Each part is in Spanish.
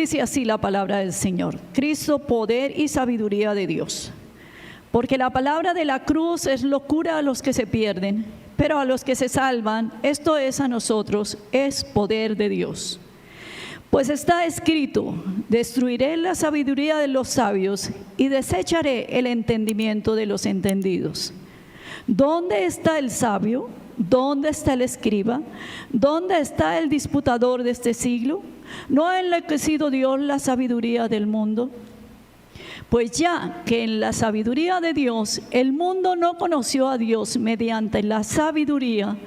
Dice así la palabra del Señor: Cristo, poder y sabiduría de Dios. Porque la palabra de la cruz es locura a los que se pierden, pero a los que se salvan, esto es a nosotros, es poder de Dios. Pues está escrito: destruiré la sabiduría de los sabios y desecharé el entendimiento de los entendidos. ¿Dónde está el sabio? ¿Dónde está el escriba? ¿Dónde está el disputador de este siglo? ¿No ha enloquecido Dios la sabiduría del mundo? Pues ya que en la sabiduría de Dios el mundo no conoció a Dios mediante la sabiduría,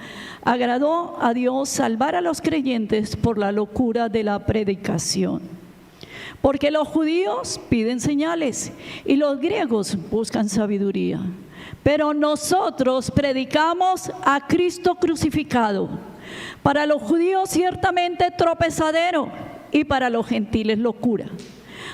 agradó a Dios salvar a los creyentes por la locura de la predicación. Porque los judíos piden señales y los griegos buscan sabiduría. Pero nosotros predicamos a Cristo crucificado, para los judíos ciertamente tropezadero y para los gentiles locura.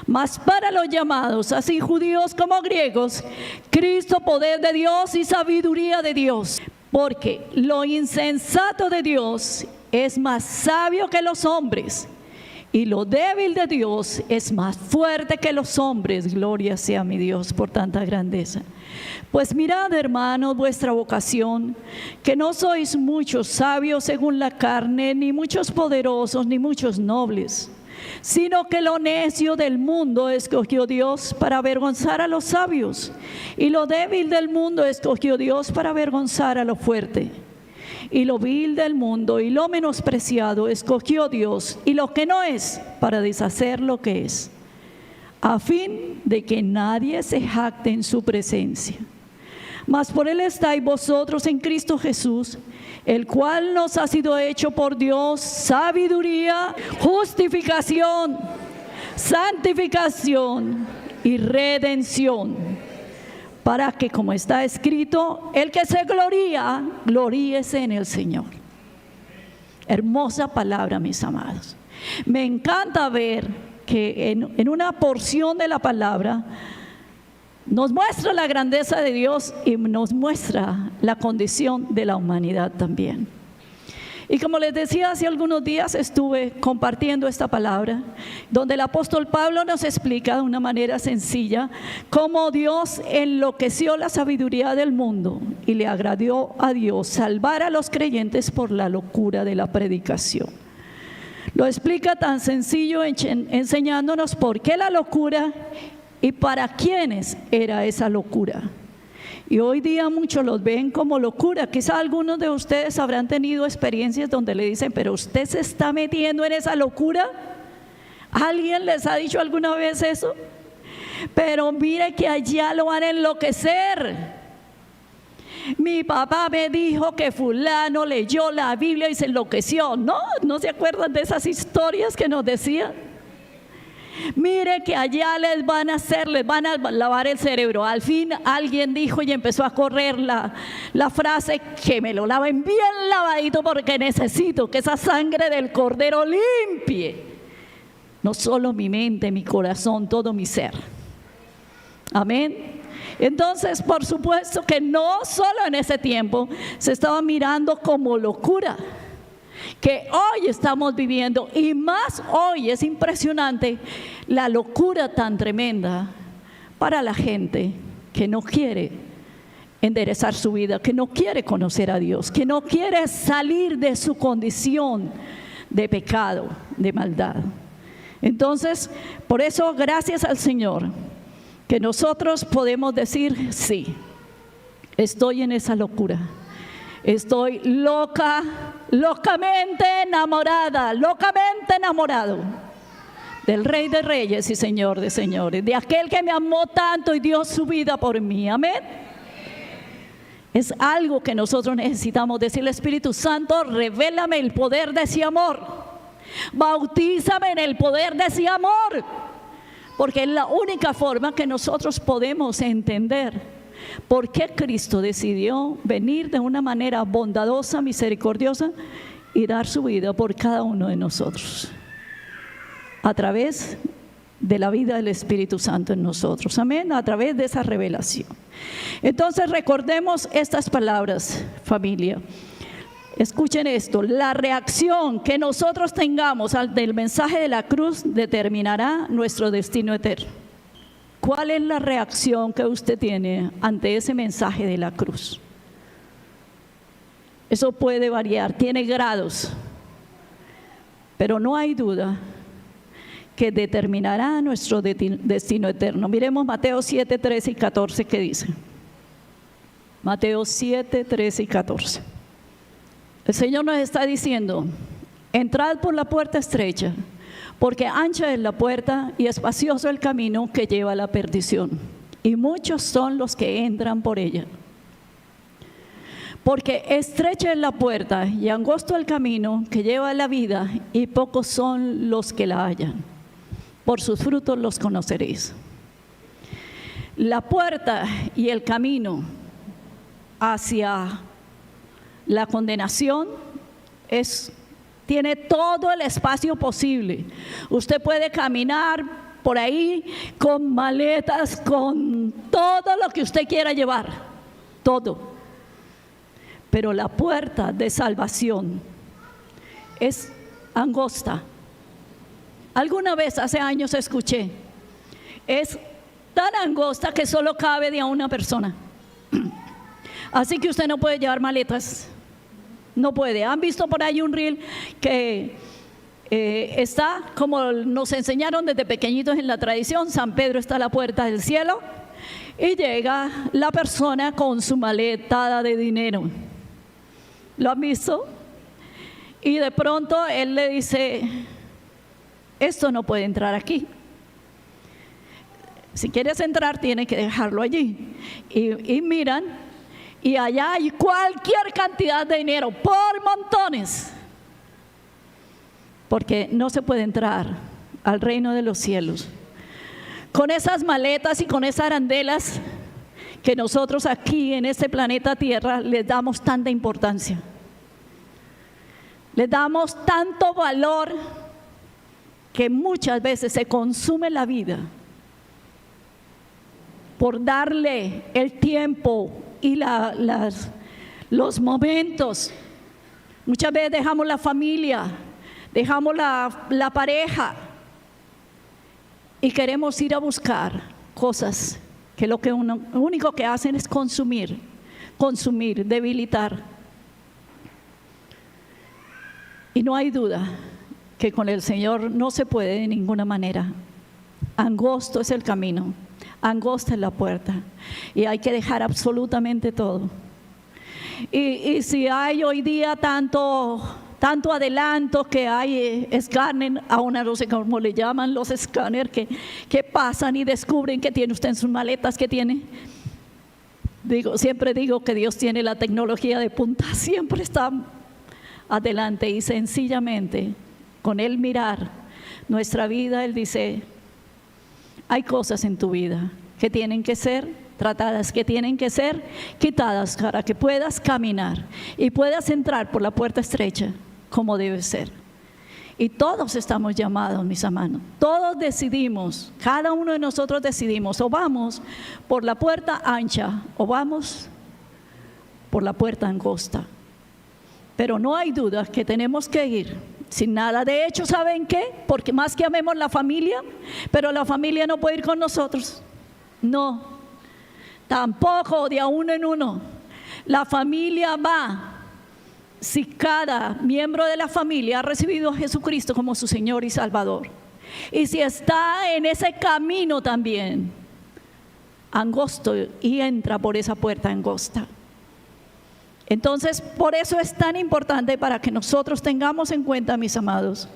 Mas para los llamados, así judíos como griegos, Cristo poder de Dios y sabiduría de Dios. Porque lo insensato de Dios es más sabio que los hombres, y lo débil de Dios es más fuerte que los hombres. Gloria sea a mi Dios por tanta grandeza. Pues mirad, hermanos, vuestra vocación, que no sois muchos sabios según la carne, ni muchos poderosos, ni muchos nobles, sino que lo necio del mundo escogió Dios para avergonzar a los sabios, y lo débil del mundo escogió Dios para avergonzar a lo fuerte. Y lo vil del mundo y lo menospreciado escogió Dios, y lo que no es, para deshacer lo que es, a fin de que nadie se jacte en su presencia. Mas por él estáis vosotros en Cristo Jesús, el cual nos ha sido hecho por Dios sabiduría, justificación, santificación y redención, para que, como está escrito, el que se gloría, gloríese en el Señor. Hermosa palabra, mis amados. Me encanta ver que en una porción de la palabra nos muestra la grandeza de Dios y nos muestra la condición de la humanidad también. Y como les decía, hace algunos días estuve compartiendo esta palabra, donde el apóstol Pablo nos explica de una manera sencilla cómo Dios enloqueció la sabiduría del mundo y le agradó a Dios salvar a los creyentes por la locura de la predicación. Lo explica tan sencillo, enseñándonos por qué la locura y para quiénes era esa locura. Y hoy día muchos los ven como locura. Quizá algunos de ustedes habrán tenido experiencias donde le dicen: pero usted se está metiendo en esa locura. ¿Alguien les ha dicho alguna vez eso? Pero mire que allá lo van a enloquecer. Mi papá me dijo que fulano leyó la Biblia y se enloqueció. ¿No se acuerdan de esas historias que nos decían? Mire que allá les van a lavar el cerebro. Al fin alguien dijo y empezó a correr la frase: que me lo laven bien lavadito, porque necesito que esa sangre del cordero limpie no solo mi mente, mi corazón, todo mi ser. Amén. Entonces, por supuesto que no solo en ese tiempo se estaba mirando como locura, que hoy estamos viviendo, y más hoy. Es impresionante la locura tan tremenda para la gente que no quiere enderezar su vida, que no quiere conocer a Dios, que no quiere salir de su condición de pecado, de maldad. Entonces, por eso, gracias al Señor, que nosotros podemos decir: sí, estoy en esa locura. Estoy locamente enamorada, locamente enamorado del Rey de Reyes y Señor de Señores, de aquel que me amó tanto y dio su vida por mí. Amén. Es algo que nosotros necesitamos decirle: Espíritu Santo, revélame el poder de ese amor, bautízame en el poder de ese amor, porque es la única forma que nosotros podemos entender ¿por qué Cristo decidió venir de una manera bondadosa, misericordiosa y dar su vida por cada uno de nosotros? A través de la vida del Espíritu Santo en nosotros. Amén. A través de esa revelación. Entonces recordemos estas palabras, familia. escuchen esto, la reacción que nosotros tengamos ante el mensaje de la cruz determinará nuestro destino eterno. ¿Cuál es la reacción que usted tiene ante ese mensaje de la cruz? Eso puede variar, tiene grados, pero no hay duda que determinará nuestro destino eterno. Miremos Mateo 7, 13 y 14, ¿qué dice? Mateo 7, 13 y 14. El Señor nos está diciendo: entrad por la puerta estrecha, porque ancha es la puerta y espacioso el camino que lleva a la perdición, y muchos son los que entran por ella. Porque estrecha es la puerta y angosto el camino que lleva a la vida, y pocos son los que la hallan. Por sus frutos los conoceréis. La puerta y el camino hacia la condenación tiene todo el espacio posible. Usted puede caminar por ahí con maletas, con todo lo que usted quiera llevar, todo. Pero la puerta de salvación es angosta. Alguna vez hace años escuché, es tan angosta que solo cabe de a una persona. Así que usted no puede llevar maletas, no puede. ¿Han visto por ahí un reel que está como nos enseñaron desde pequeñitos en la tradición? San Pedro está a la puerta del cielo y llega la persona con su maleta de dinero. ¿Lo han visto? Y de pronto él le dice: esto no puede entrar aquí. Si quieres entrar, tiene que dejarlo allí. Y miran, y allá hay cualquier cantidad de dinero, por montones. Porque no se puede entrar al reino de los cielos con esas maletas y con esas arandelas que nosotros aquí en este planeta Tierra les damos tanta importancia. Les damos tanto valor que muchas veces se consume la vida por darle el tiempo y los momentos. Muchas veces dejamos la familia, dejamos la pareja y queremos ir a buscar cosas que lo único que hacen es consumir, debilitar. Y no hay duda que con el Señor no se puede de ninguna manera. Angosto es el camino, angosta es la puerta, y hay que dejar absolutamente todo. Y si hay hoy día tanto adelanto, que hay escáner, ahora no sé cómo le llaman, los escáneres que pasan y descubren que tiene usted en sus maletas, que tiene. Siempre digo que Dios tiene la tecnología de punta, siempre está adelante, y sencillamente con Él mirar nuestra vida, Él dice: hay cosas en tu vida que tienen que ser tratadas, que tienen que ser quitadas para que puedas caminar y puedas entrar por la puerta estrecha como debe ser. Y todos estamos llamados, mis hermanos, todos decidimos, cada uno de nosotros decidimos, o vamos por la puerta ancha o vamos por la puerta angosta. Pero no hay duda que tenemos que ir sin nada. De hecho, ¿saben qué? Porque más que amemos la familia, pero la familia no puede ir con nosotros. No, tampoco de a uno en uno. La familia va si cada miembro de la familia ha recibido a Jesucristo como su Señor y Salvador. Y si está en ese camino también angosto y entra por esa puerta angosta. Entonces, por eso es tan importante para que nosotros tengamos en cuenta, mis amados,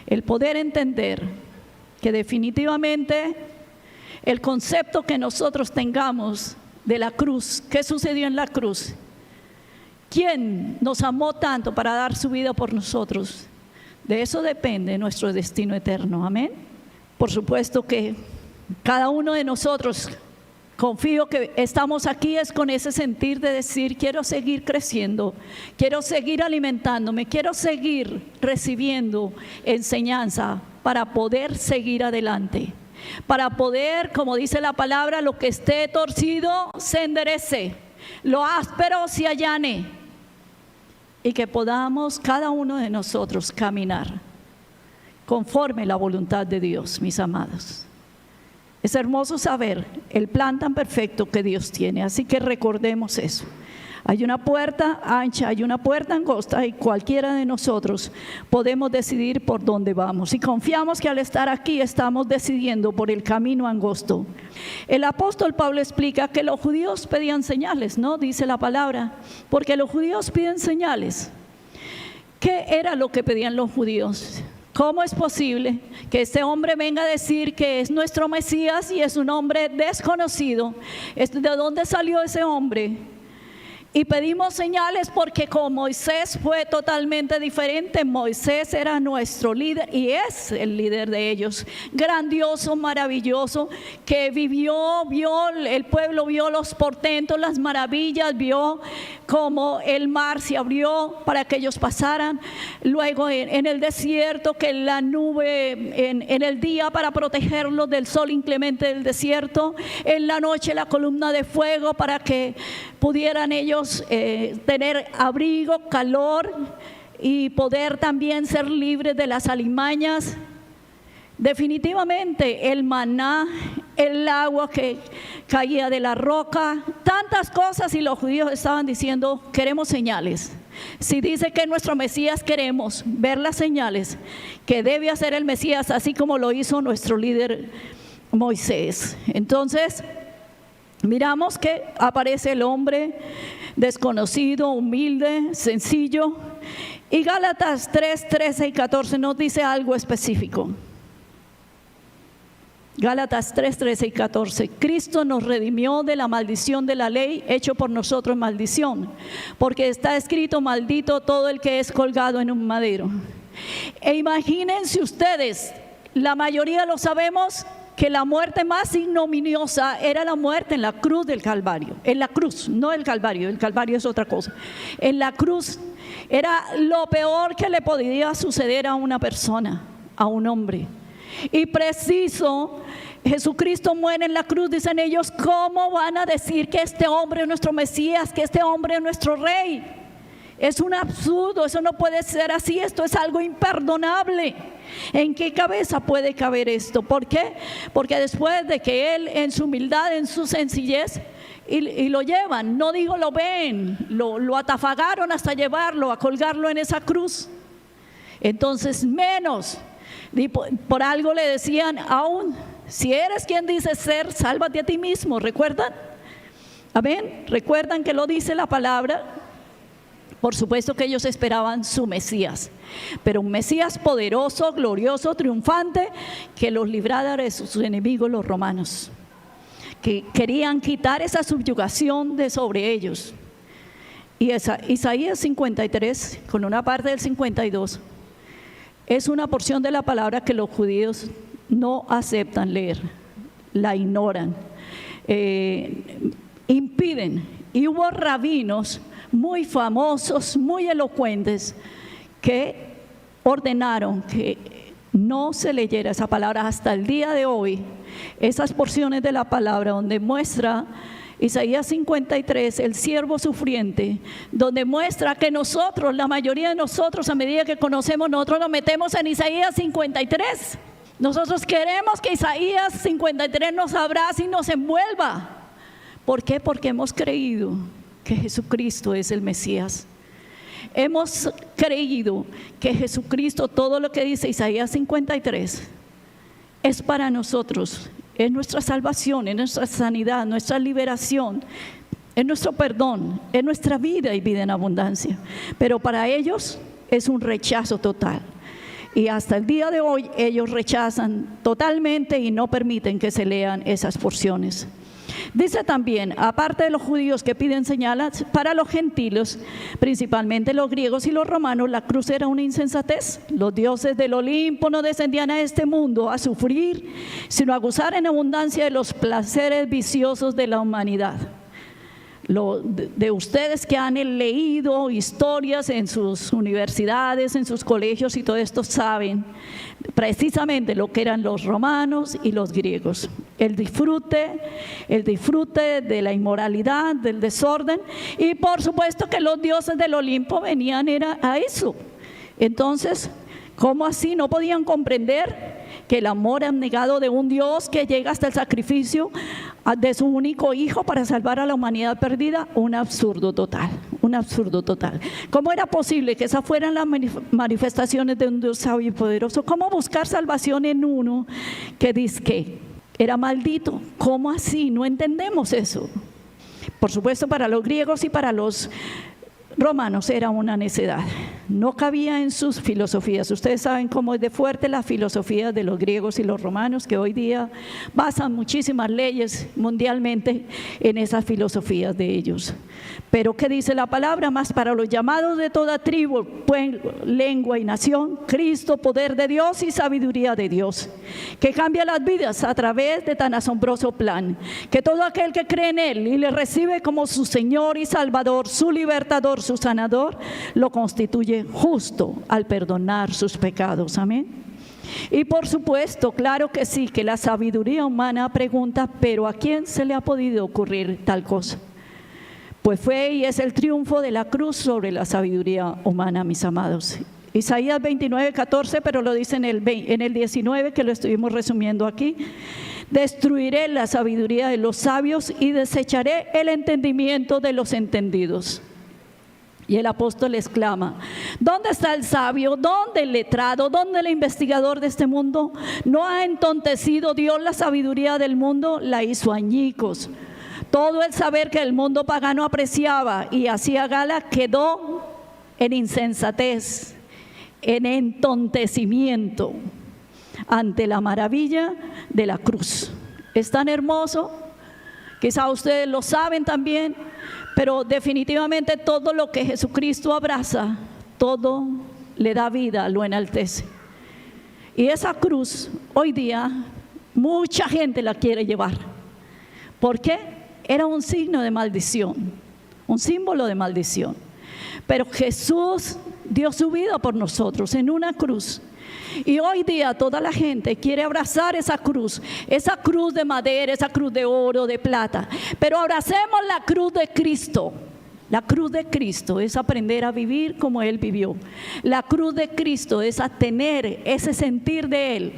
el poder entender que definitivamente el concepto que nosotros tengamos de la cruz, ¿qué sucedió en la cruz? ¿Quién nos amó tanto para dar su vida por nosotros? De eso depende nuestro destino eterno, amén. Por supuesto que cada uno de nosotros, confío que estamos aquí es con ese sentir de decir: quiero seguir creciendo, quiero seguir alimentándome, quiero seguir recibiendo enseñanza para poder seguir adelante, para poder, como dice la palabra, lo que esté torcido se enderece, lo áspero se allane. y que podamos cada uno de nosotros caminar conforme la voluntad de Dios, mis amados. Es hermoso saber el plan tan perfecto que Dios tiene, así que recordemos eso. Hay una puerta ancha, hay una puerta angosta y cualquiera de nosotros podemos decidir por dónde vamos. Y confiamos que al estar aquí estamos decidiendo por el camino angosto. El apóstol Pablo explica que los judíos pedían señales, ¿no? Dice la palabra, porque los judíos piden señales. ¿Qué era lo que pedían los judíos? ¿Cómo es posible que este hombre venga a decir que es nuestro Mesías y es un hombre desconocido? ¿De dónde salió ese hombre? Y pedimos señales porque con Moisés fue totalmente diferente. Moisés era nuestro líder y es el líder de ellos. Grandioso, maravilloso, que vio, el pueblo vio los portentos, las maravillas, vio cómo el mar se abrió para que ellos pasaran. Luego en el desierto, que la nube en el día para protegerlos del sol inclemente del desierto. En la noche la columna de fuego para que pudieran ellos tener abrigo, calor y poder también ser libres de las alimañas. Definitivamente el maná, el agua que caía de la roca, tantas cosas, y los judíos estaban diciendo: queremos señales. Si dice que nuestro Mesías, queremos ver las señales que debe hacer el Mesías, así como lo hizo nuestro líder Moisés. Entonces miramos que aparece el hombre desconocido, humilde, sencillo. Y Gálatas 3, 13 y 14 nos dice algo específico. Gálatas 3, 13 y 14. Cristo nos redimió de la maldición de la ley, hecho por nosotros maldición, porque está escrito: maldito todo el que es colgado en un madero. E imagínense ustedes, la mayoría lo sabemos, que la muerte más ignominiosa era la muerte en la cruz del Calvario. En la cruz, no el Calvario es otra cosa. En la cruz era lo peor que le podía suceder a una persona, a un hombre. Y preciso, Jesucristo muere en la cruz. Dicen ellos: ¿cómo van a decir que este hombre es nuestro Mesías, que este hombre es nuestro Rey? Es un absurdo, eso no puede ser así, esto es algo imperdonable. ¿En qué cabeza puede caber esto? ¿Por qué? Porque después de que él, en su humildad, en su sencillez, y lo llevan, no digo lo ven, lo atafagaron hasta llevarlo, a colgarlo en esa cruz. Entonces menos, por algo le decían: aún si eres quien dices ser, sálvate a ti mismo. ¿Recuerdan? Amén. ¿Recuerdan que lo dice la palabra? Por supuesto que ellos esperaban su Mesías, pero un Mesías poderoso, glorioso, triunfante, que los librara de sus enemigos, los romanos, que querían quitar esa subyugación de sobre ellos. Y Isaías 53, con una parte del 52, es una porción de la palabra que los judíos no aceptan leer, la ignoran, impiden. Y hubo rabinos muy famosos, muy elocuentes, que ordenaron que no se leyera esa palabra. Hasta el día de hoy, esas porciones de la palabra donde muestra Isaías 53, el siervo sufriente, donde muestra que nosotros, la mayoría de nosotros, a medida que conocemos, nosotros nos metemos en Isaías 53. Nosotros queremos que Isaías 53 nos abrace y nos envuelva. ¿Por qué? Porque hemos creído que Jesucristo es el Mesías. Hemos creído que Jesucristo, todo lo que dice Isaías 53, es para nosotros, es nuestra salvación, es nuestra sanidad, nuestra liberación, es nuestro perdón, es nuestra vida y vida en abundancia. Pero para ellos es un rechazo total. Y hasta el día de hoy ellos rechazan totalmente y no permiten que se lean esas porciones. Dice también, aparte de los judíos que piden señales, para los gentiles, principalmente los griegos y los romanos, la cruz era una insensatez. Los dioses del Olimpo no descendían a este mundo a sufrir, sino a gozar en abundancia de los placeres viciosos de la humanidad. de ustedes que han leído historias en sus universidades, en sus colegios y todo esto, saben precisamente lo que eran los romanos y los griegos. El disfrute de la inmoralidad, del desorden, y por supuesto que los dioses del Olimpo venían a eso. Entonces, ¿cómo así? No podían comprender que el amor abnegado de un Dios que llega hasta el sacrificio de su único hijo para salvar a la humanidad perdida. Un absurdo total, un absurdo total. ¿Cómo era posible que esas fueran las manifestaciones de un Dios sabio y poderoso? ¿Cómo buscar salvación en uno que dice que era maldito? ¿Cómo así? No entendemos eso. Por supuesto, para los griegos y para los romanos era una necedad, no cabía en sus filosofías. Ustedes saben cómo es de fuerte la filosofía de los griegos y los romanos, que hoy día basan muchísimas leyes mundialmente en esas filosofías de ellos. Pero ¿qué dice la palabra? Más para los llamados de toda tribu, pueblo, lengua y nación, Cristo, poder de Dios y sabiduría de Dios, que cambia las vidas a través de tan asombroso plan, que todo aquel que cree en Él y le recibe como su Señor y Salvador, su libertador, su sanador, lo constituye justo al perdonar sus pecados. Amén. Y por supuesto, claro que sí, que la sabiduría humana pregunta, pero ¿a quién se le ha podido ocurrir tal cosa? Pues fue y es el triunfo de la cruz sobre la sabiduría humana, mis amados. Isaías 29:14, pero lo dice en el 19, que lo estuvimos resumiendo aquí. Destruiré la sabiduría de los sabios y desecharé el entendimiento de los entendidos. Y el apóstol exclama: ¿dónde está el sabio? ¿Dónde el letrado? ¿Dónde el investigador de este mundo? ¿No ha entontecido Dios la sabiduría del mundo? La hizo añicos. Todo el saber que el mundo pagano apreciaba y hacía gala quedó en insensatez, en entontecimiento, ante la maravilla de la cruz. Es tan hermoso, quizá ustedes lo saben también, pero definitivamente todo lo que Jesucristo abraza, todo le da vida, lo enaltece. Y esa cruz, hoy día, mucha gente la quiere llevar. ¿Por qué? Era un signo de maldición, un símbolo de maldición. Pero Jesús dio su vida por nosotros en una cruz. Y hoy día toda la gente quiere abrazar esa cruz de madera, esa cruz de oro, de plata. Pero abracemos la cruz de Cristo. La cruz de Cristo es aprender a vivir como Él vivió. La cruz de Cristo es a tener ese sentir de Él,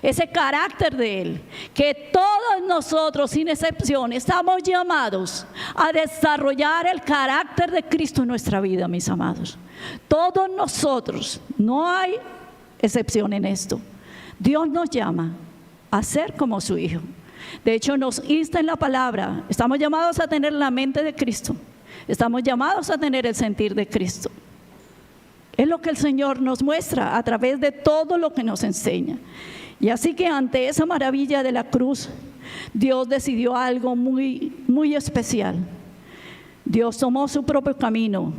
ese carácter de Él, que todos nosotros sin excepción estamos llamados a desarrollar el carácter de Cristo en nuestra vida, mis amados. Todos nosotros, no hay excepción en esto. Dios nos llama a ser como su Hijo. De hecho, nos insta en la palabra. Estamos llamados a tener la mente de Cristo. Estamos llamados a tener el sentir de Cristo. Es lo que el Señor nos muestra a través de todo lo que nos enseña. Y así que ante esa maravilla de la cruz, Dios decidió algo muy, muy especial. Dios tomó su propio camino,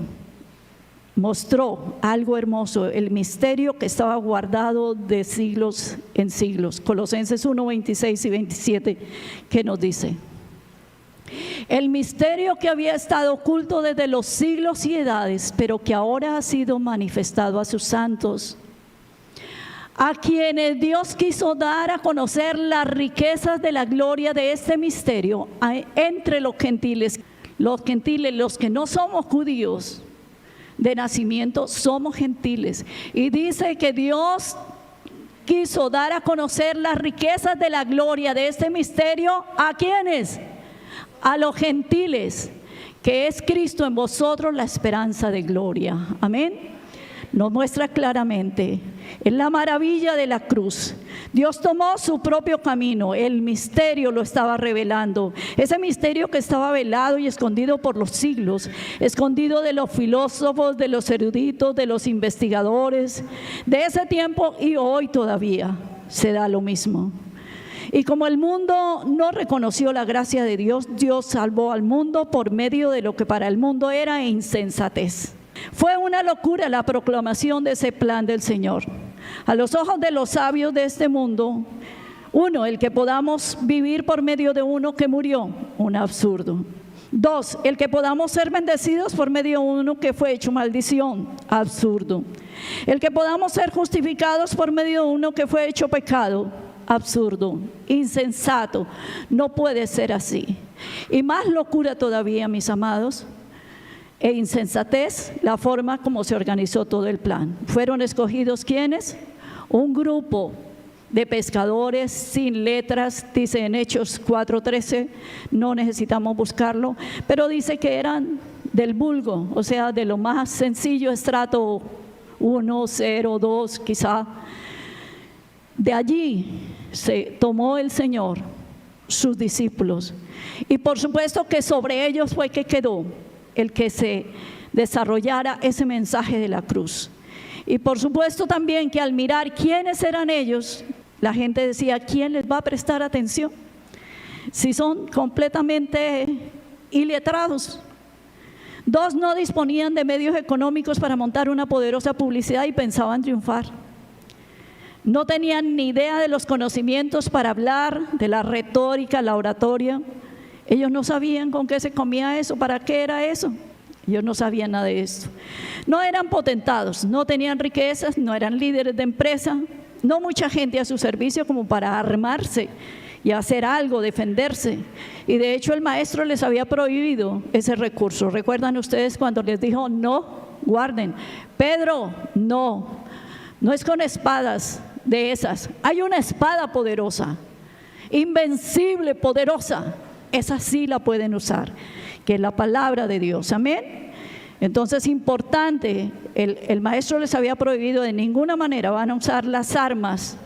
mostró algo hermoso, el misterio que estaba guardado de siglos en siglos. Colosenses 1, 26 y 27, que nos dice: el misterio que había estado oculto desde los siglos y edades, pero que ahora ha sido manifestado a sus santos, a quienes Dios quiso dar a conocer las riquezas de la gloria de este misterio entre los gentiles, los que no somos judíos de nacimiento, somos gentiles. Y dice que Dios quiso dar a conocer las riquezas de la gloria de este misterio, ¿a quiénes? A los gentiles, que es Cristo en vosotros, la esperanza de gloria. Amén. Nos muestra claramente, en la maravilla de la cruz, Dios tomó su propio camino, el misterio lo estaba revelando, ese misterio que estaba velado y escondido por los siglos, escondido de los filósofos, de los eruditos, de los investigadores, de ese tiempo, y hoy todavía se da lo mismo. Y como el mundo no reconoció la gracia de Dios, Dios salvó al mundo por medio de lo que para el mundo era insensatez. Fue una locura la proclamación de ese plan del Señor. A los ojos de los sabios de este mundo, el que podamos vivir por medio de uno que murió, un absurdo. 2, el que podamos ser bendecidos por medio de uno que fue hecho maldición. Absurdo. El que podamos ser justificados por medio de uno que fue hecho pecado. Absurdo, insensato. No puede ser así. Y más locura todavía, mis amados, e insensatez, la forma como se organizó todo el plan. Fueron escogidos ¿quiénes? Un grupo de pescadores sin letras, dice en Hechos 4:13, no necesitamos buscarlo, pero dice que eran del vulgo, o sea, de lo más sencillo, estrato 1, 0, 2 quizá. De allí se tomó el Señor sus discípulos, y por supuesto que sobre ellos fue que quedó el que se desarrollara ese mensaje de la cruz. Y por supuesto también que al mirar quiénes eran ellos, la gente decía, ¿quién les va a prestar atención? Si son completamente iletrados. 2, no disponían de medios económicos para montar una poderosa publicidad y pensaban triunfar. No tenían ni idea de los conocimientos para hablar, de la retórica, la oratoria. Ellos no sabían con qué se comía eso, para qué era eso. Ellos no sabían nada de esto. No eran potentados, no tenían riquezas, no eran líderes de empresa, no mucha gente a su servicio como para armarse y hacer algo, defenderse. Y de hecho el maestro les había prohibido ese recurso. ¿Recuerdan ustedes cuando les dijo, no, guarden? Pedro, no es con espadas de esas. Hay una espada poderosa, invencible, poderosa. Esa sí la pueden usar, que es la palabra de Dios. Amén. Entonces, importante, el maestro les había prohibido de ninguna manera van a usar las armas,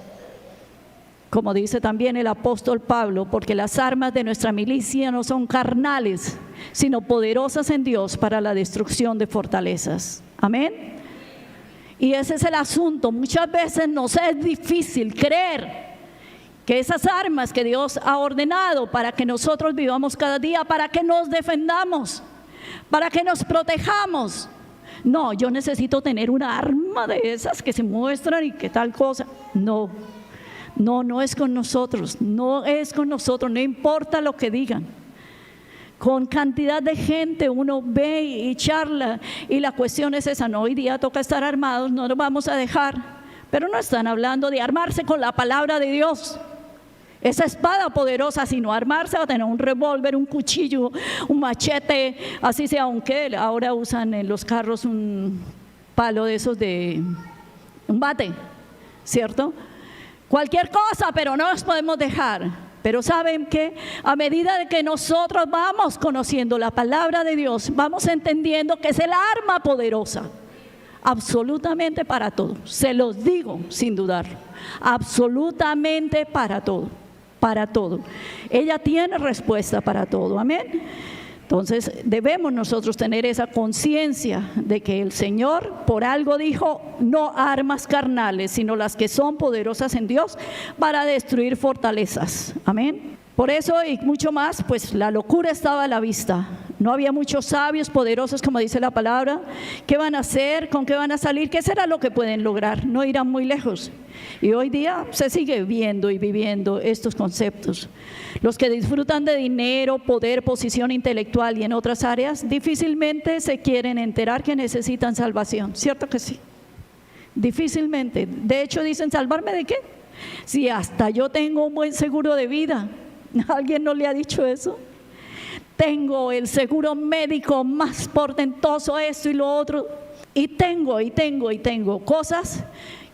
como dice también el apóstol Pablo, porque las armas de nuestra milicia no son carnales, sino poderosas en Dios para la destrucción de fortalezas. Amén. Y ese es el asunto. Muchas veces nos es difícil creer que esas armas que Dios ha ordenado para que nosotros vivamos cada día, para que nos defendamos, para que nos protejamos. No, yo necesito tener una arma de esas que se muestran y que tal cosa. No es con nosotros, no importa lo que digan. Con cantidad de gente uno ve y charla y la cuestión es esa, no, hoy día toca estar armados, no nos vamos a dejar. Pero no están hablando de armarse con la palabra de Dios. Esa espada poderosa, sino armarse, va a tener un revólver, un cuchillo, un machete, así sea, aunque ahora usan en los carros un palo de esos de un bate, ¿cierto? Cualquier cosa, pero no nos podemos dejar. Pero ¿saben qué? A medida de que nosotros vamos conociendo la palabra de Dios, vamos entendiendo que es el arma poderosa. Absolutamente para todo, se los digo sin dudarlo, absolutamente para todo. Para todo. Ella tiene respuesta para todo. Amén. Entonces debemos nosotros tener esa conciencia de que el Señor por algo dijo, no armas carnales, sino las que son poderosas en Dios para destruir fortalezas. Amén. Por eso y mucho más, pues la locura estaba a la vista. No había muchos sabios poderosos, como dice la palabra. ¿Qué van a hacer? ¿Con qué van a salir? ¿Qué será lo que pueden lograr? No irán muy lejos. Y hoy día se sigue viendo y viviendo estos conceptos. Los que disfrutan de dinero, poder, posición intelectual y en otras áreas, difícilmente se quieren enterar que necesitan salvación. ¿Cierto que sí? Difícilmente. De hecho dicen, ¿salvarme de qué? Si hasta yo tengo un buen seguro de vida. ¿Alguien no le ha dicho eso? Tengo el seguro médico más portentoso, esto y lo otro. Y tengo cosas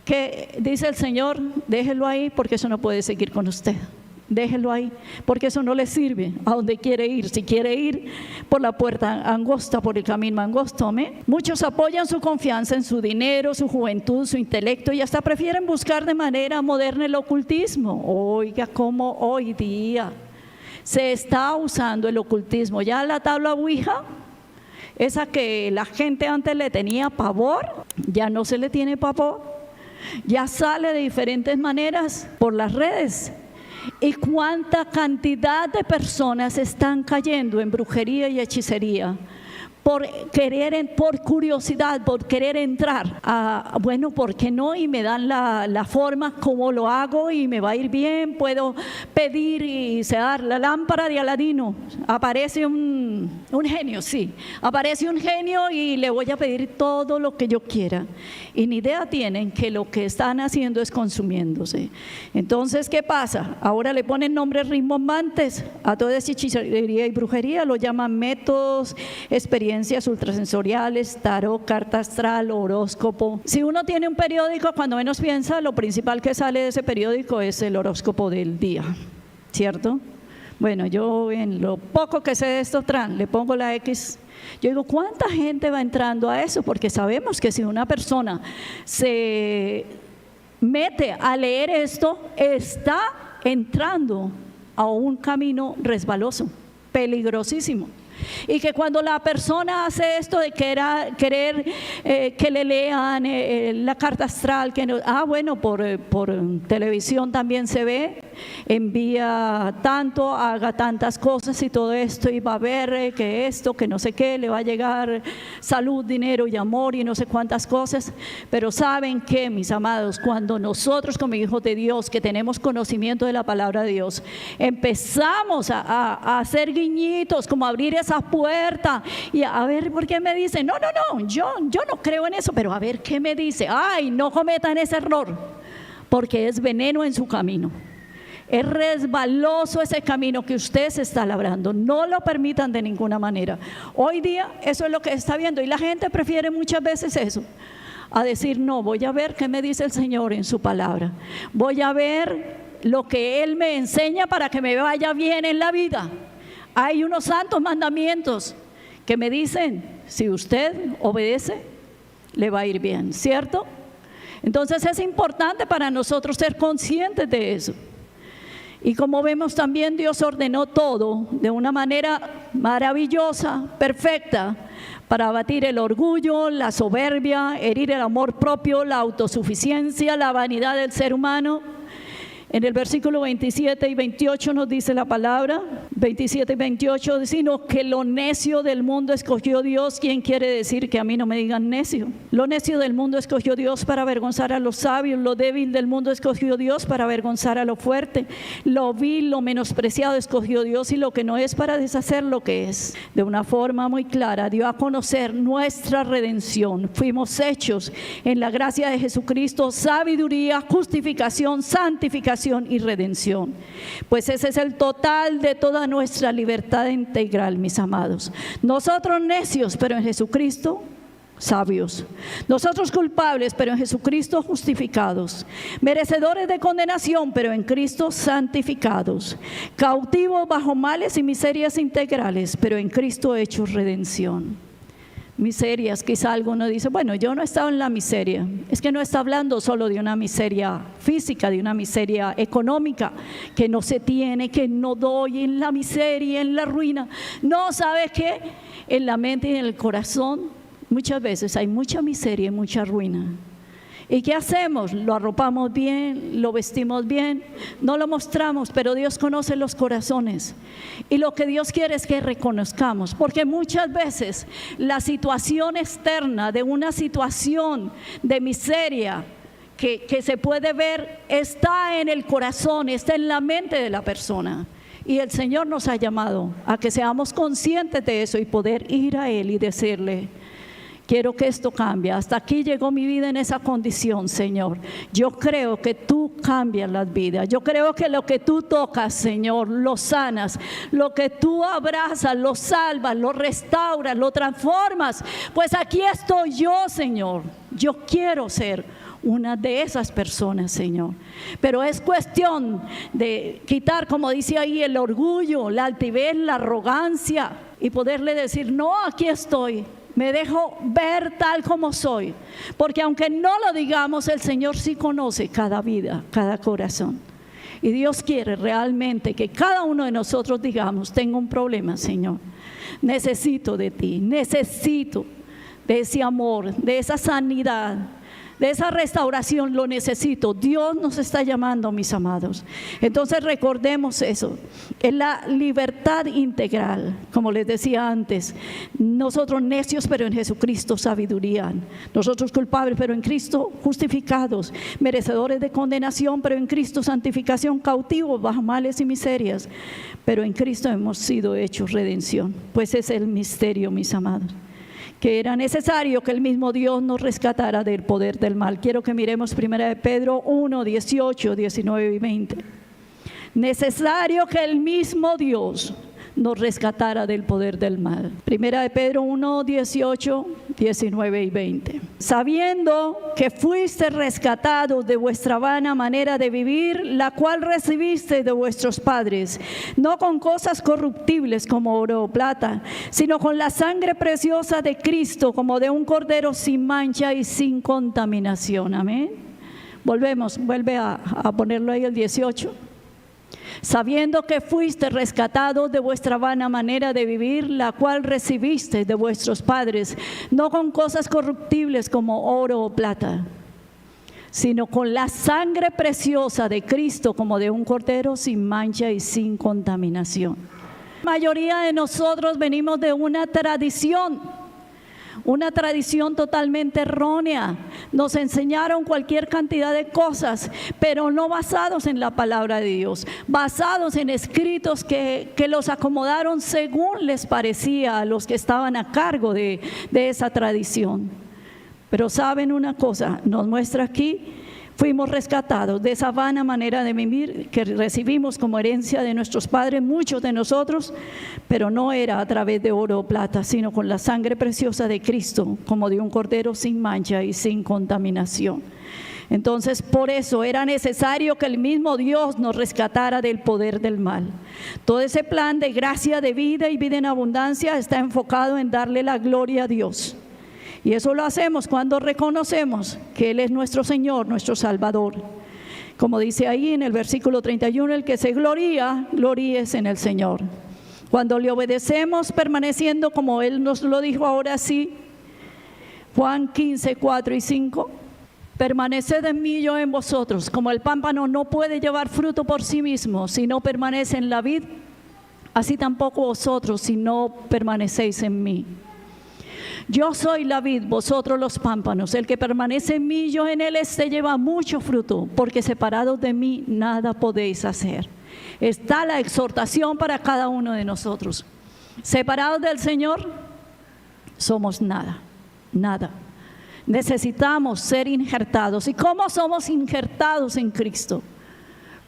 que dice el Señor, déjelo ahí porque eso no puede seguir con usted. Déjelo ahí, porque eso no le sirve a donde quiere ir. Si quiere ir por la puerta angosta, por el camino angosto, ¿amén? Muchos apoyan su confianza en su dinero, su juventud, su intelecto y hasta prefieren buscar de manera moderna el ocultismo. Oiga, cómo hoy día se está usando el ocultismo. Ya la tabla Ouija, esa que la gente antes le tenía pavor, ya no se le tiene pavor. Ya sale de diferentes maneras por las redes. ¿Y cuánta cantidad de personas están cayendo en brujería y hechicería por querer, por curiosidad, por querer entrar. Bueno, ¿por qué no? Y me dan la forma como lo hago y me va a ir bien. Puedo pedir y se da la lámpara de Aladino. Aparece un genio, sí. Aparece un genio y le voy a pedir todo lo que yo quiera. Y ni idea tienen que lo que están haciendo es consumiéndose. Entonces, ¿qué pasa? Ahora le ponen nombres rimbombantes a toda esa hechicería y brujería. Lo llaman métodos, experiencias ultrasensoriales, tarot, carta astral, horóscopo. Si uno tiene un periódico, cuando menos piensa, lo principal que sale de ese periódico es el horóscopo del día, ¿cierto? Bueno, yo en lo poco que sé de esto, le pongo la X. Yo digo, ¿cuánta gente va entrando a eso? Porque sabemos que si una persona se mete a leer esto, está entrando a un camino resbaloso, peligrosísimo. Y que cuando la persona hace esto de querer que le lean la carta astral, bueno, por televisión también se ve, envía tanto, haga tantas cosas y todo esto, y va a ver que esto, que no sé qué, le va a llegar salud, dinero y amor y no sé cuántas cosas. Pero ¿saben qué, mis amados? Cuando nosotros como hijos de Dios, que tenemos conocimiento de la palabra de Dios, empezamos a hacer guiñitos, como abrir esa puerta y a ver por qué me dice, no, yo no creo en eso, pero a ver qué me dice. Ay, no cometan ese error, porque es veneno en su camino. Es resbaloso ese camino que usted se está labrando. No lo permitan de ninguna manera. Hoy día eso es lo que está viendo, y la gente prefiere muchas veces eso a decir, no, voy a ver qué me dice el Señor en su palabra. Voy a ver lo que Él me enseña para que me vaya bien en la vida. Hay unos santos mandamientos que me dicen, si usted obedece, le va a ir bien, ¿cierto? Entonces es importante para nosotros ser conscientes de eso. Y como vemos también, Dios ordenó todo de una manera maravillosa, perfecta, para abatir el orgullo, la soberbia, herir el amor propio, la autosuficiencia, la vanidad del ser humano. En el versículo 27 y 28 nos dice la palabra, 27 y 28, sino que lo necio del mundo escogió Dios. ¿Quién quiere decir que a mí no me digan necio? Lo necio del mundo escogió Dios para avergonzar a los sabios, lo débil del mundo escogió Dios para avergonzar a lo fuerte, lo vil, lo menospreciado escogió Dios, y lo que no es para deshacer lo que es. De una forma muy clara dio a conocer nuestra redención. Fuimos hechos en la gracia de Jesucristo, sabiduría, justificación, santificación y redención. Pues ese es el total de toda nuestra libertad integral, mis amados. Nosotros necios, pero en Jesucristo sabios. Nosotros culpables, pero en Jesucristo justificados. Merecedores de condenación, pero en Cristo santificados. Cautivos bajo males y miserias integrales, pero en Cristo hechos redención. Miserias, quizá alguno dice, bueno, yo no he estado en la miseria. Es que no está hablando solo de una miseria física, de una miseria económica, que no se tiene, que no doy, en la miseria, en la ruina. No, ¿sabe qué? En la mente y en el corazón muchas veces hay mucha miseria y mucha ruina. ¿Y qué hacemos? Lo arropamos bien, lo vestimos bien, no lo mostramos, pero Dios conoce los corazones. Y lo que Dios quiere es que reconozcamos, porque muchas veces la situación externa de una situación de miseria que se puede ver está en el corazón, está en la mente de la persona. Y el Señor nos ha llamado a que seamos conscientes de eso y poder ir a Él y decirle, quiero que esto cambie. Hasta aquí llegó mi vida en esa condición, Señor. Yo creo que tú cambias las vidas. Yo creo que lo que tú tocas, Señor, lo sanas. Lo que tú abrazas, lo salvas, lo restauras, lo transformas. Pues aquí estoy yo, Señor. Yo quiero ser una de esas personas, Señor. Pero es cuestión de quitar, como dice ahí, el orgullo, la altivez, la arrogancia, y poderle decir, no, aquí estoy. Me dejo ver tal como soy, porque aunque no lo digamos, el Señor sí conoce cada vida, cada corazón. Y Dios quiere realmente que cada uno de nosotros digamos, tengo un problema, Señor. Necesito de ti, necesito de ese amor, de esa sanidad, de esa restauración, lo necesito. Dios nos está llamando, mis amados. Entonces recordemos eso, es la libertad integral. Como les decía antes, nosotros necios, pero en Jesucristo sabiduría. Nosotros culpables, pero en Cristo justificados. Merecedores de condenación, pero en Cristo santificación. Cautivos bajo males y miserias, pero en Cristo hemos sido hechos redención. Pues es el misterio, mis amados, que era necesario que el mismo Dios nos rescatara del poder del mal. Quiero que miremos 1 Pedro 1, 18, 19 y 20. Necesario que el mismo Dios nos rescatara del poder del mal. 1 Pedro 1, 18, 19 y 20. Sabiendo que fuiste rescatados de vuestra vana manera de vivir, la cual recibiste de vuestros padres, no con cosas corruptibles como oro o plata, sino con la sangre preciosa de Cristo, como de un cordero sin mancha y sin contaminación. Amén. Vuelve a ponerlo ahí el 18. Sabiendo que fuiste rescatados de vuestra vana manera de vivir, la cual recibiste de vuestros padres, no con cosas corruptibles como oro o plata, sino con la sangre preciosa de Cristo, como de un cordero sin mancha y sin contaminación. La mayoría de nosotros venimos de una tradición totalmente errónea. Nos enseñaron cualquier cantidad de cosas, pero no basados en la palabra de Dios, basados en escritos que los acomodaron según les parecía a los que estaban a cargo de esa tradición. Pero saben una cosa, nos muestra aquí, fuimos rescatados de esa vana manera de vivir que recibimos como herencia de nuestros padres, muchos de nosotros, pero no era a través de oro o plata, sino con la sangre preciosa de Cristo, como de un cordero sin mancha y sin contaminación. Entonces, por eso era necesario que el mismo Dios nos rescatara del poder del mal. Todo ese plan de gracia, de vida y vida en abundancia está enfocado en darle la gloria a Dios. Y eso lo hacemos cuando reconocemos que Él es nuestro Señor, nuestro Salvador. Como dice ahí en el versículo 31, el que se gloríese en el Señor. Cuando le obedecemos permaneciendo como Él nos lo dijo ahora sí, Juan 15, 4 y 5. Permaneced en mí, yo en vosotros. Como el pámpano no puede llevar fruto por sí mismo si no permanece en la vid, así tampoco vosotros si no permanecéis en mí. Yo soy la vid, vosotros los pámpanos. El que permanece en mí, yo en él, este lleva mucho fruto, porque separados de mí nada podéis hacer. Está la exhortación para cada uno de nosotros. Separados del Señor, somos nada, nada. Necesitamos ser injertados. ¿Y cómo somos injertados en Cristo?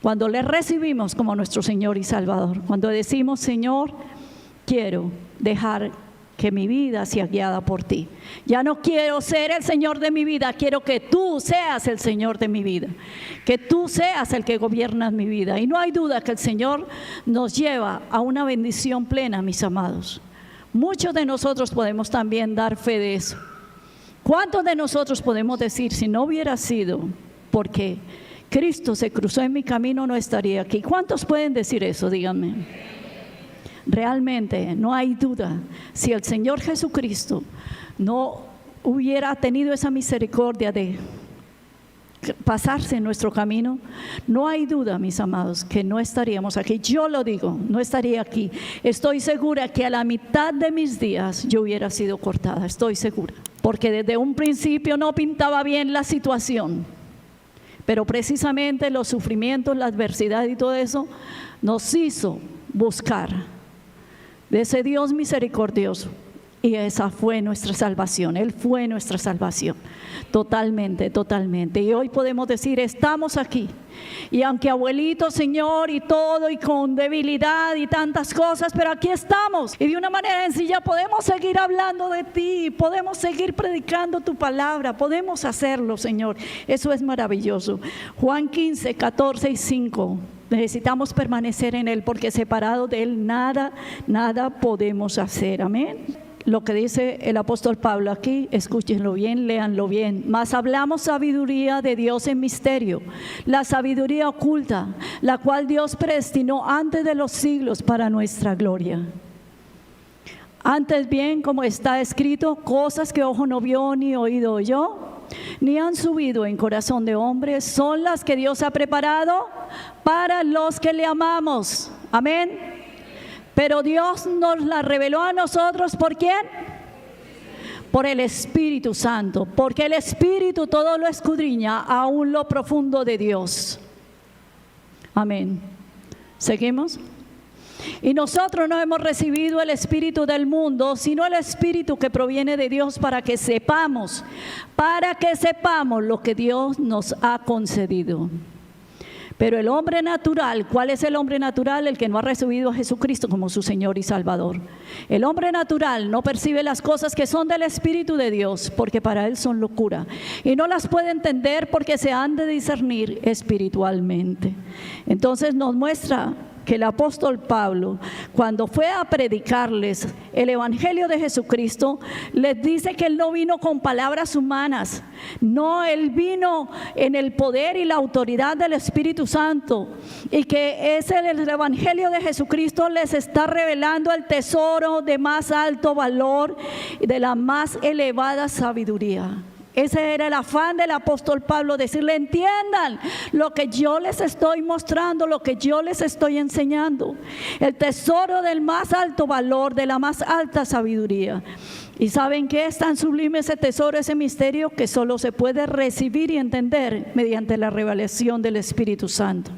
Cuando le recibimos como nuestro Señor y Salvador. Cuando decimos, Señor, quiero dejar que mi vida sea guiada por ti. Ya no quiero ser el Señor de mi vida, quiero que tú seas el Señor de mi vida, que tú seas el que gobiernas mi vida. Y no hay duda que el Señor nos lleva a una bendición plena, mis amados. Muchos de nosotros podemos también dar fe de eso. ¿Cuántos de nosotros podemos decir, si no hubiera sido porque Cristo se cruzó en mi camino, no estaría aquí? ¿Cuántos pueden decir eso? Díganme. Realmente no hay duda, si el Señor Jesucristo no hubiera tenido esa misericordia de pasarse en nuestro camino, no hay duda, mis amados, que no estaríamos aquí. Yo lo digo, no estaría aquí. Estoy segura que a la mitad de mis días yo hubiera sido cortada, estoy segura, porque desde un principio no pintaba bien la situación, pero precisamente los sufrimientos, la adversidad y todo eso nos hizo buscar de ese Dios misericordioso, y esa fue nuestra salvación. Él fue nuestra salvación, totalmente, totalmente. Y hoy podemos decir, estamos aquí, y aunque abuelito, Señor, y todo, y con debilidad y tantas cosas, pero aquí estamos, y de una manera sencilla podemos seguir hablando de ti, podemos seguir predicando tu palabra, podemos hacerlo, Señor. Eso es maravilloso. Juan 15, 14 y 5. Necesitamos permanecer en Él, porque separado de Él nada podemos hacer. Amén. Lo que dice el apóstol Pablo aquí, escúchenlo bien, léanlo bien. Mas hablamos sabiduría de Dios en misterio, la sabiduría oculta, la cual Dios predestinó antes de los siglos para nuestra gloria. Antes bien, como está escrito, cosas que ojo no vio ni oído oyó, ni han subido en corazón de hombre, son las que Dios ha preparado para los que le amamos. Amén. Pero Dios nos las reveló a nosotros, ¿por quién? Por el Espíritu Santo, porque el Espíritu todo lo escudriña, aún lo profundo de Dios. Amén. ¿Seguimos? Y nosotros no hemos recibido el espíritu del mundo, sino el espíritu que proviene de Dios, para que sepamos lo que Dios nos ha concedido. Pero el hombre natural, ¿cuál es el hombre natural? El que no ha recibido a Jesucristo como su Señor y Salvador. El hombre natural no percibe las cosas que son del Espíritu de Dios, porque para él son locura, y no las puede entender porque se han de discernir espiritualmente. Entonces nos muestra que el apóstol Pablo, cuando fue a predicarles el evangelio de Jesucristo, les dice que él no vino con palabras humanas, no, él vino en el poder y la autoridad del Espíritu Santo, y que el evangelio de Jesucristo les está revelando el tesoro de más alto valor y de la más elevada sabiduría. Ese era el afán del apóstol Pablo, decirle: entiendan lo que yo les estoy mostrando, lo que yo les estoy enseñando, el tesoro del más alto valor, de la más alta sabiduría. ¿Y saben qué? Es tan sublime ese tesoro, ese misterio, que solo se puede recibir y entender mediante la revelación del Espíritu Santo.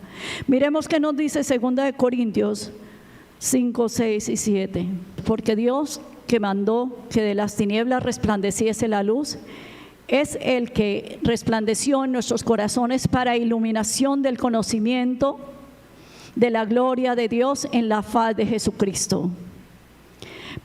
Miremos qué nos dice 2 Corintios 5, 6 y 7. Porque Dios, que mandó que de las tinieblas resplandeciese la luz, es el que resplandeció en nuestros corazones para iluminación del conocimiento de la gloria de Dios en la faz de Jesucristo.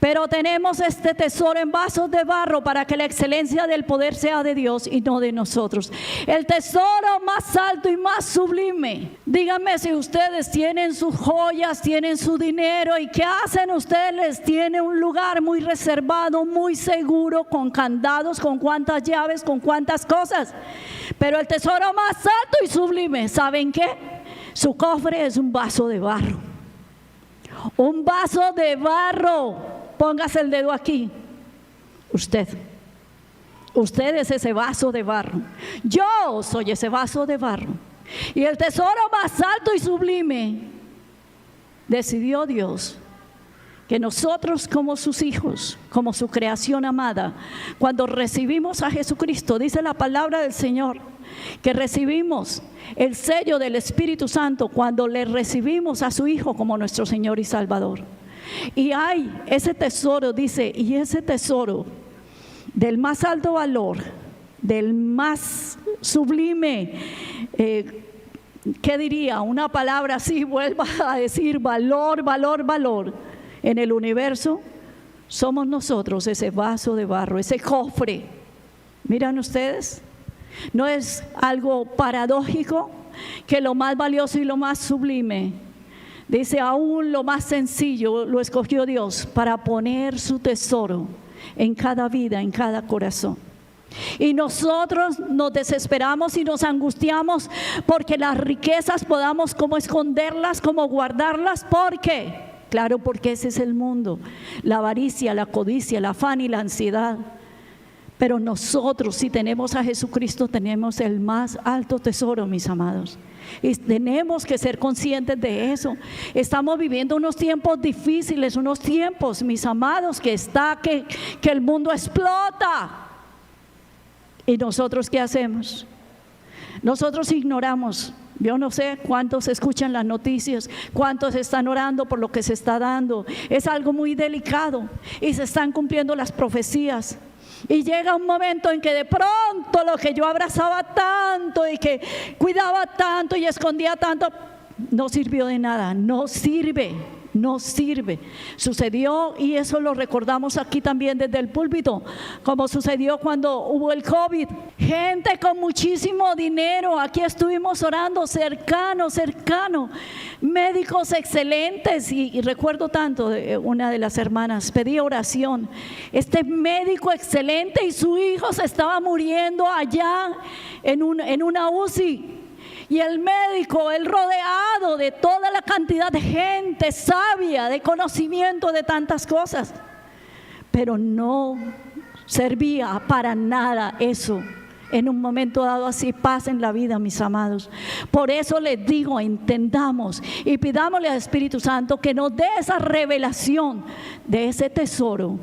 Pero tenemos este tesoro en vasos de barro, para que la excelencia del poder sea de Dios y no de nosotros. El tesoro más alto y más sublime. Díganme si ustedes tienen sus joyas, tienen su dinero, ¿y qué hacen ustedes? Les tiene un lugar muy reservado, muy seguro, con candados, con cuántas llaves, con cuántas cosas. Pero el tesoro más alto y sublime, ¿saben qué? Su cofre es un vaso de barro. Un vaso de barro. Póngase el dedo aquí. Usted es ese vaso de barro. Yo soy ese vaso de barro. Y el tesoro más alto y sublime, decidió Dios que nosotros, como sus hijos, como su creación amada, cuando recibimos a Jesucristo, dice la palabra del Señor, que recibimos el sello del Espíritu Santo cuando le recibimos a su Hijo como nuestro Señor y Salvador. Y hay ese tesoro, dice, y ese tesoro del más alto valor, del más sublime, ¿qué diría? Una palabra así, vuelva a decir, valor, valor, valor, en el universo, somos nosotros, ese vaso de barro, ese cofre. Miran ustedes, ¿no es algo paradójico que lo más valioso y lo más sublime, dice, aún lo más sencillo, lo escogió Dios para poner su tesoro en cada vida, en cada corazón? Y nosotros nos desesperamos y nos angustiamos porque las riquezas podamos como esconderlas, como guardarlas. ¿Por qué? Claro, porque ese es el mundo, la avaricia, la codicia, el afán y la ansiedad. Pero nosotros, si tenemos a Jesucristo, tenemos el más alto tesoro, mis amados. Y tenemos que ser conscientes de eso. Estamos viviendo unos tiempos difíciles, unos tiempos, mis amados, que el mundo explota. ¿Y nosotros qué hacemos? Nosotros ignoramos. Yo no sé cuántos escuchan las noticias, cuántos están orando por lo que se está dando. Es algo muy delicado y se están cumpliendo las profecías. Y llega un momento en que de pronto lo que yo abrazaba tanto y que cuidaba tanto y escondía tanto, no sirvió de nada, no sirve. Sucedió, y eso lo recordamos aquí también desde el púlpito, como sucedió cuando hubo el COVID. Gente con muchísimo dinero, aquí estuvimos orando cercano, médicos excelentes, y recuerdo tanto de una de las hermanas, pedí oración, este médico excelente, y su hijo se estaba muriendo allá en una UCI. Y el médico, él rodeado de toda la cantidad de gente sabia, de conocimiento de tantas cosas, pero no servía para nada eso. en un momento dado así pasa en la vida, mis amados. Por eso les digo, entendamos y pidámosle al Espíritu Santo que nos dé esa revelación de ese tesoro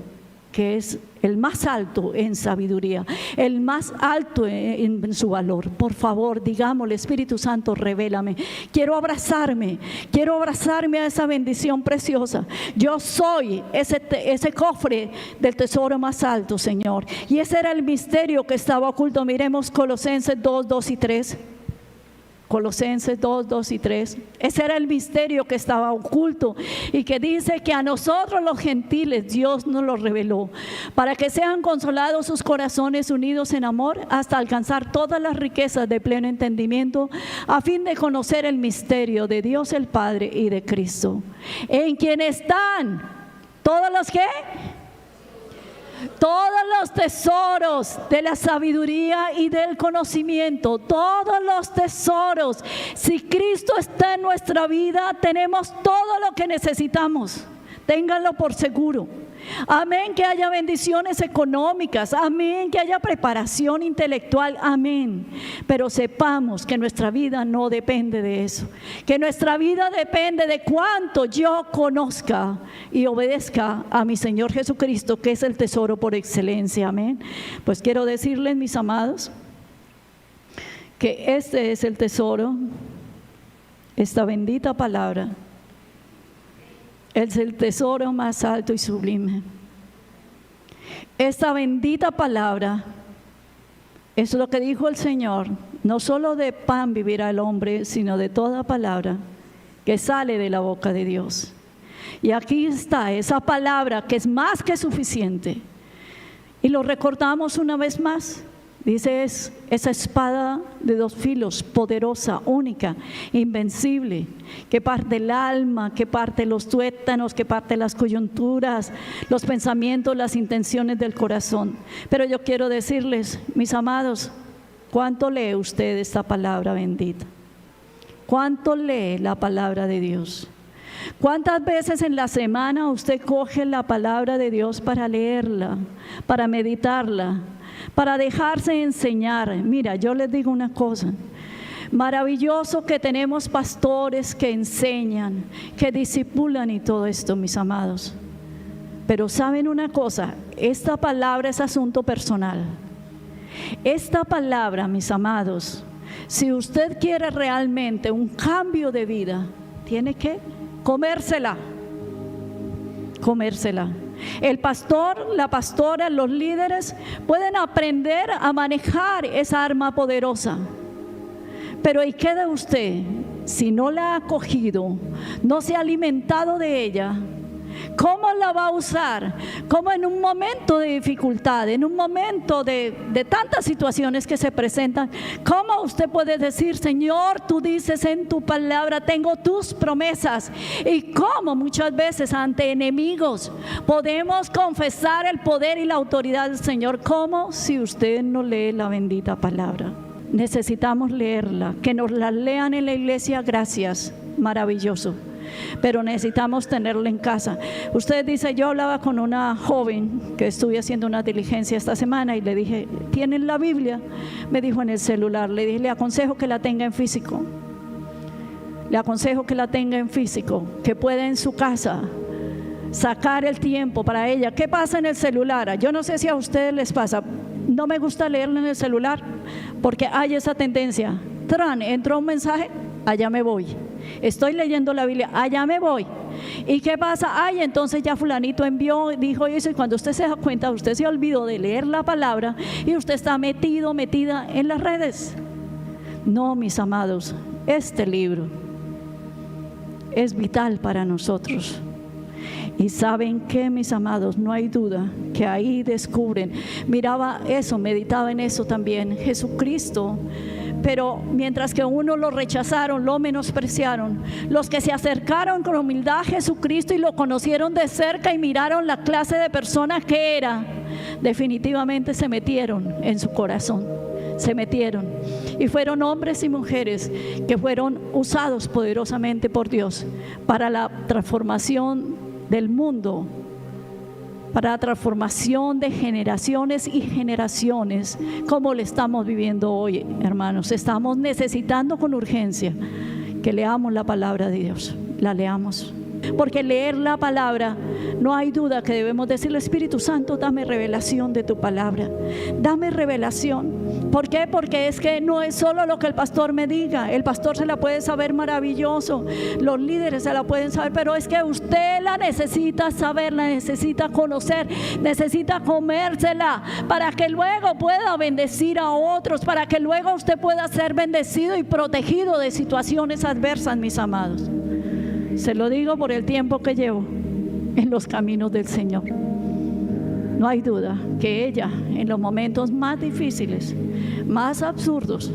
que es el más alto en sabiduría, el más alto en su valor. Por favor, digámosle: Espíritu Santo, revélame. Quiero abrazarme a esa bendición preciosa. Yo soy ese cofre del tesoro más alto, Señor. Y ese era el misterio que estaba oculto. Miremos Colosenses 2, 2 y 3. Colosenses 2, 2 y 3. Ese era el misterio que estaba oculto y que dice que a nosotros los gentiles Dios nos lo reveló para que sean consolados sus corazones unidos en amor hasta alcanzar todas las riquezas de pleno entendimiento, a fin de conocer el misterio de Dios el Padre y de Cristo, en quien están todos los que... todos los tesoros de la sabiduría y del conocimiento, todos los tesoros. Si Cristo está en nuestra vida, tenemos todo lo que necesitamos. Ténganlo por seguro. Amén, que haya bendiciones económicas, amén, que haya preparación intelectual, amén. Pero sepamos que nuestra vida no depende de eso, que nuestra vida depende de cuánto yo conozca y obedezca a mi Señor Jesucristo, que es el tesoro por excelencia, amén. Pues quiero decirles, mis amados, que este es el tesoro, esta bendita palabra. Es el tesoro más alto y sublime. Esta bendita palabra es lo que dijo el Señor: no solo de pan vivirá el hombre, sino de toda palabra que sale de la boca de Dios. Y aquí está esa palabra que es más que suficiente. Y lo recordamos una vez más. Dice, es esa espada de dos filos, poderosa, única, invencible, que parte el alma, que parte los tuétanos, que parte las coyunturas, los pensamientos, las intenciones del corazón. Pero yo quiero decirles, mis amados, ¿cuánto lee usted esta palabra bendita? ¿Cuánto lee la palabra de Dios? ¿Cuántas veces en la semana usted coge la palabra de Dios para leerla, para meditarla, para dejarse enseñar? Mira, yo les digo una cosa: maravilloso que tenemos pastores que enseñan, que discipulan y todo esto, mis amados. Pero ¿saben una cosa? Esta palabra es asunto personal. Esta palabra, mis amados, si usted quiere realmente un cambio de vida, tiene que comérsela. El pastor, la pastora, los líderes pueden aprender a manejar esa arma poderosa. Pero ¿y qué de usted si no la ha cogido, no se ha alimentado de ella? ¿Cómo la va a usar? ¿Cómo en un momento de dificultad, en un momento de tantas situaciones que se presentan, cómo usted puede decir: Señor, tú dices en tu palabra, tengo tus promesas? Y cómo muchas veces ante enemigos podemos confesar el poder y la autoridad del Señor. ¿Cómo si usted no lee la bendita palabra? Necesitamos leerla. Que nos la lean en la iglesia, gracias, maravilloso. Pero necesitamos tenerla en casa. Usted dice: yo hablaba con una joven que estuve haciendo una diligencia esta semana y le dije: ¿tienen la Biblia? Me dijo: en el celular. Le dije: le aconsejo que la tenga en físico. Le aconsejo que la tenga en físico, que pueda en su casa sacar el tiempo para ella. ¿Qué pasa en el celular? Yo no sé si a ustedes les pasa. No me gusta leerlo en el celular porque hay esa tendencia. Entró un mensaje, allá me voy. Estoy leyendo la Biblia, allá me voy. ¿Y qué pasa? Ay, entonces ya fulanito envió, dijo eso, y cuando usted se da cuenta, usted se olvidó de leer la palabra y usted está metida en las redes. No, mis amados, este libro es vital para nosotros. Y ¿saben qué, mis amados? No hay duda que ahí descubren. Miraba eso, meditaba en eso también. Jesucristo. Pero mientras que uno lo rechazaron, lo menospreciaron, los que se acercaron con humildad a Jesucristo y lo conocieron de cerca y miraron la clase de persona que era, definitivamente se metieron en su corazón. Se metieron y fueron hombres y mujeres que fueron usados poderosamente por Dios para la transformación del mundo, para transformación de generaciones y generaciones, como le estamos viviendo hoy, hermanos. Estamos necesitando con urgencia que leamos la palabra de Dios, la leamos. Porque leer la palabra, no hay duda que debemos decirle: Espíritu Santo, dame revelación de tu palabra, dame revelación. ¿Por qué? Porque es que no es solo lo que el pastor me diga. El pastor se la puede saber maravilloso, los líderes se la pueden saber, pero es que usted la necesita saber, la necesita conocer, necesita comérsela para que luego pueda bendecir a otros, para que luego usted pueda ser bendecido y protegido de situaciones adversas, mis amados. Se lo digo por el tiempo que llevo en los caminos del Señor. No hay duda que ella, en los momentos más difíciles, más absurdos,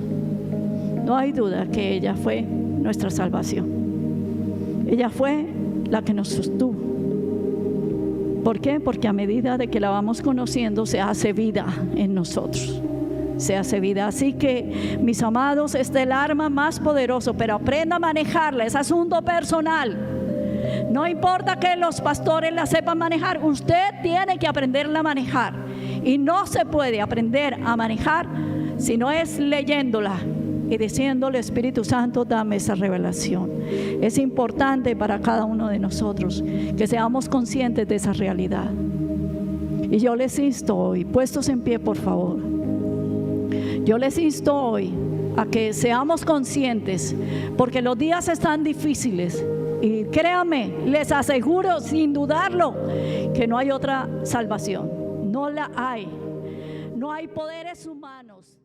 no hay duda que ella fue nuestra salvación. Ella fue la que nos sostuvo. ¿Por qué? Porque a medida de que la vamos conociendo, se hace vida en nosotros. Se hace vida. Así que, mis amados, este es el arma más poderosa, pero aprenda a manejarla. Es asunto personal. No importa que los pastores la sepan manejar, usted tiene que aprenderla a manejar. Y no se puede aprender a manejar si no es leyéndola y diciéndole: Espíritu Santo, dame esa revelación. Es importante para cada uno de nosotros que seamos conscientes de esa realidad. Y yo les insto hoy, puestos en pie, por favor, yo les insto hoy a que seamos conscientes, porque los días están difíciles. Y créanme, les aseguro sin dudarlo que no hay otra salvación. No la hay. No hay poderes humanos.